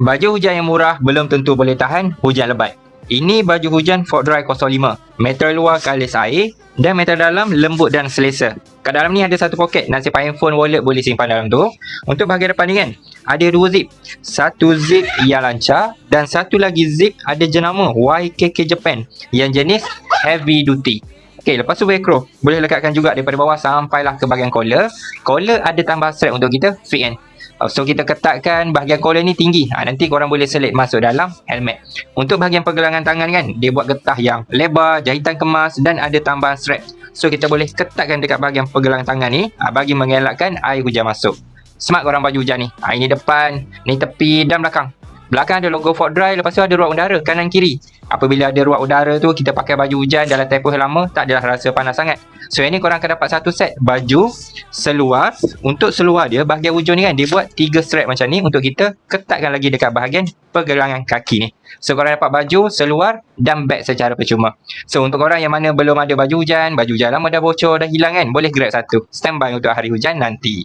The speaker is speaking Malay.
Baju hujan yang murah belum tentu boleh tahan hujan lebat. Ini baju hujan Fortdry 05. Material luar kalis air dan material dalam lembut dan selesa. Kat dalam ni ada satu poket, nasib handphone, wallet boleh simpan dalam tu. Untuk bahagian depan ni kan, ada dua zip. Satu zip yang lancar dan satu lagi zip ada jenama YKK Japan yang jenis heavy duty. Okey, lepas tu velcro. Boleh lekatkan juga daripada bawah sampailah ke bahagian collar. Collar ada tambah strap untuk kita fit kan. So kita ketatkan bahagian collar ni tinggi. Nanti korang boleh selit masuk dalam helmet. Untuk bahagian pergelangan tangan kan, dia buat getah yang lebar, jahitan kemas dan ada tambahan strap. So kita boleh ketatkan dekat bahagian pergelangan tangan ni bagi mengelakkan air hujan masuk. Smart korang baju hujan ni. Ini depan, ni tepi dan belakang. Belakang ada logo Fortdry, lepas tu ada ruang udara kanan kiri. Apabila ada ruang udara tu, kita pakai baju hujan dalam tempoh yang lama, tak adalah rasa panas sangat. So yang ni korang akan dapat satu set baju seluar. Untuk seluar dia, bahagian hujung ni kan, dia buat 3 strap macam ni untuk kita ketatkan lagi dekat bahagian pergelangan kaki ni. So korang dapat baju, seluar dan beg secara percuma. So untuk korang yang mana belum ada baju hujan lama dah bocor, dah hilang kan, boleh grab satu. Standby untuk hari hujan nanti.